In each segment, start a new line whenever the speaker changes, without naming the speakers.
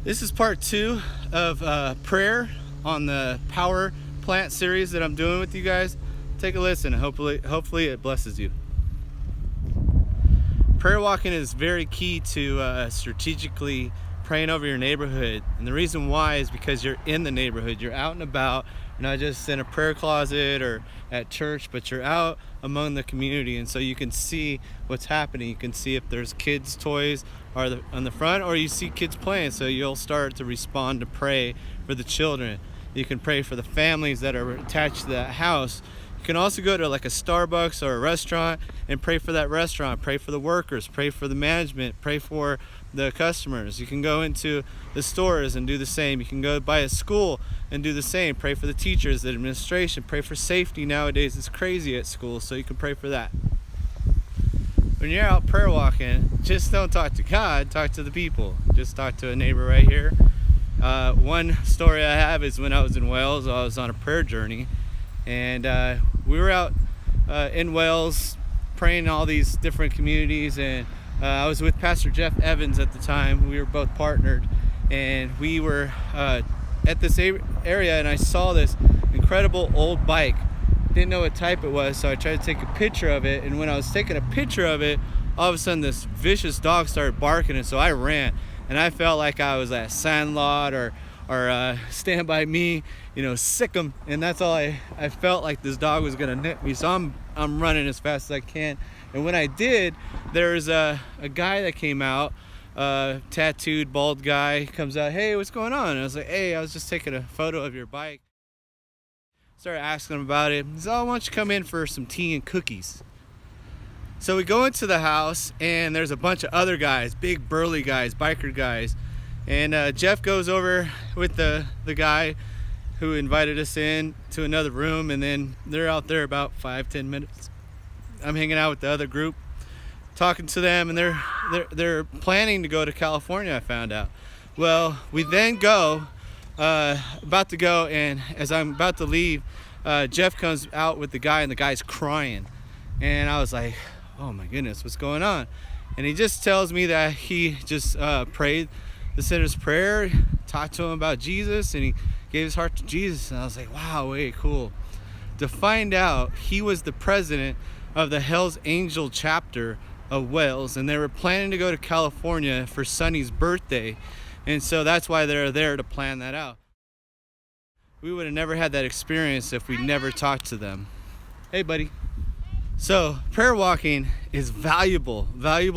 This is part 2 of prayer on the power plant series that I'm doing with you guys. Take a listen. Hopefully it blesses you. Prayer walking is very key to strategically praying over your neighborhood. And the reason why is because you're in the neighborhood. You're out and about. You're not just in a prayer closet or at church, but you're out among the community. And so you can see what's happening. You can see if there's kids' toys on the front, or you see kids playing. So you'll start to respond to pray for the children. You can pray for the families that are attached to that house. You can also go to like a Starbucks or a restaurant and pray for that restaurant, pray for the workers, pray for the management, pray for the customers. You can go into the stores and do the same. You can go by a school and do the same. Pray for the teachers, the administration, pray for safety. Nowadays it's crazy at school, so you can pray for that. When you're out prayer walking, just don't talk to God, talk to the people. Just talk to a neighbor right here. One story I have is when I was in Wales, I was on a prayer journey, and we were out in Wales praying in all these different communities, and I was with Pastor Jeff Evans at the time. We were both partnered, and we were at this area, and I saw this incredible old bike. Didn't know what type it was, so I tried to take a picture of it, and when I was taking a picture of it, all of a sudden this vicious dog started barking, and so I ran, and I felt like I was at Sandlot or Stand By Me, sick 'em, and that's all I felt like. This dog was gonna nip me, so I'm running as fast as I can. And when I did, there's a guy that came out, tattooed bald guy, comes out, "Hey, what's going on?" And I was like, "Hey, I was just taking a photo of your bike." Started asking him about it. He said, "Oh, why don't you come in for some tea and cookies?" So we go into the house, and there's a bunch of other guys, big burly guys, biker guys. And Jeff goes over with the guy who invited us in to another room, and then they're out there about 5-10 minutes. I'm hanging out with the other group, talking to them, and they're planning to go to California, I found out. Well, we then go, about to go, and as I'm about to leave, Jeff comes out with the guy, and the guy's crying. And I was like, oh my goodness, what's going on? And he just tells me that he just prayed the sinner's prayer, talked to him about Jesus, and he gave his heart to Jesus. And I was like, wow, way cool. To find out he was the president of the Hells Angel chapter of Wales, and they were planning to go to California for Sonny's birthday, and so that's why they're there to plan that out. We would have never had that experience if we never talked to them. Hey buddy. So prayer walking is valuable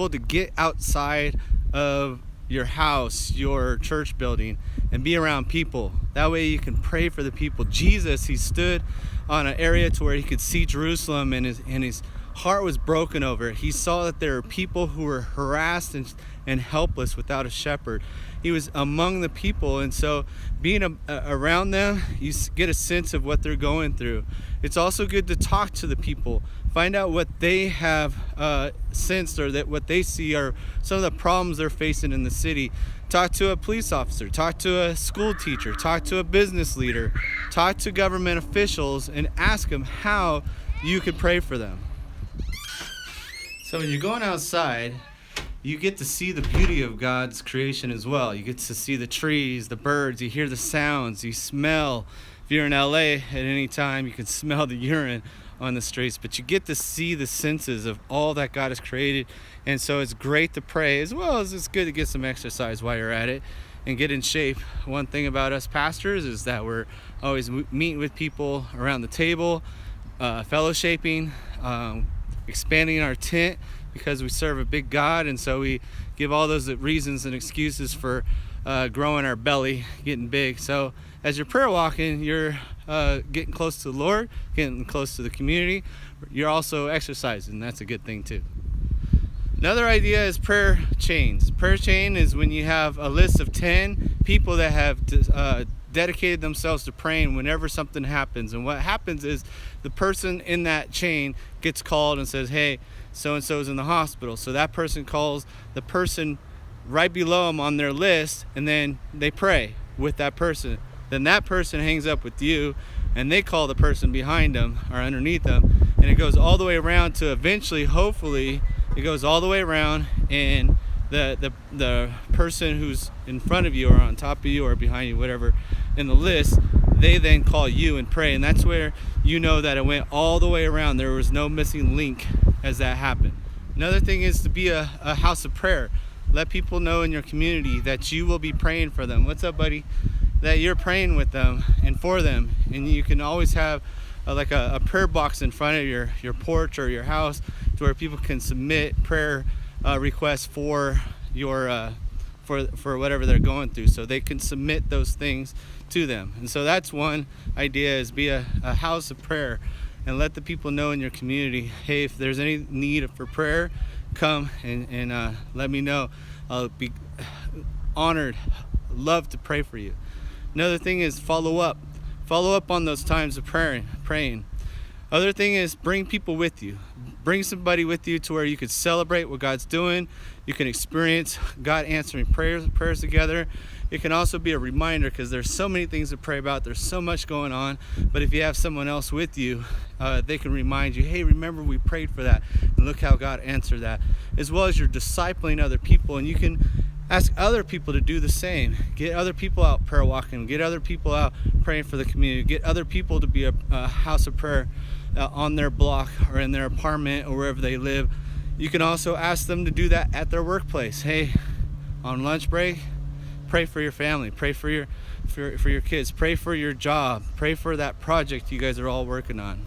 to get outside of your house, your church building, and be around people. That way you can pray for the people. Jesus, he stood on an area to where he could see Jerusalem, and his heart was broken over it. He saw that there were people who were harassed and helpless without a shepherd. He was among the people, and so being around them, you get a sense of what they're going through. It's also good to talk to the people, find out what they have sensed, or that what they see are some of the problems they're facing in the city. Talk to a police officer, talk to a school teacher, talk to a business leader, talk to government officials, and ask them how you can pray for them. So when you're going outside, you get to see the beauty of God's creation as well. You get to see the trees, the birds, you hear the sounds, you smell. If you're in LA at any time, you can smell the urine on the streets, but you get to see the senses of all that God has created. And so it's great to pray, as well as it's good to get some exercise while you're at it and get in shape. One thing about us pastors is that we're always meeting with people around the table, fellowshipping, expanding our tent, because we serve a big God, and so we give all those reasons and excuses for growing our belly, getting big. So as you're prayer walking, you're getting close to the Lord, getting close to the community. You're also exercising. That's a good thing too. Another idea is prayer chains. Prayer chain is when you have a list of 10 people that have dedicated themselves to praying whenever something happens. And what happens is the person in that chain gets called and says, hey, so-and-so is in the hospital. So that person calls the person right below them on their list, and then they pray with that person. Then that person hangs up with you, and they call the person behind them or underneath them, and it goes all the way around to eventually, hopefully, it goes all the way around, and the person who's in front of you or on top of you or behind you, whatever, in the list, they then call you and pray. And that's where you know that it went all the way around. There was no missing link as that happened. Another thing is to be a house of prayer. Let people know in your community that you will be praying for them. What's up, buddy? That you're praying with them and for them. And you can always have like a prayer box in front of your porch or your house to where people can submit prayer requests for your for whatever they're going through, so they can submit those things to them. And so that's one idea, is be a house of prayer and let the people know in your community, hey, if there's any need for prayer, come and let me know. I'll be honored, love to pray for you. Another thing is follow up on those times of praying. Other thing is bring people with you. Bring somebody with you to where you could celebrate what God's doing. You can experience God answering prayers together. It can also be a reminder, because there's so many things to pray about. There's so much going on. But if you have someone else with you, they can remind you, hey, remember we prayed for that, and look how God answered that. As well as you're discipling other people, and you can ask other people to do the same. Get other people out prayer walking. Get other people out praying for the community. Get other people to be a house of prayer on their block or in their apartment or wherever they live. You can also ask them to do that at their workplace. Hey, on lunch break, pray for your family. Pray for your kids. Pray for your job. Pray for that project you guys are all working on.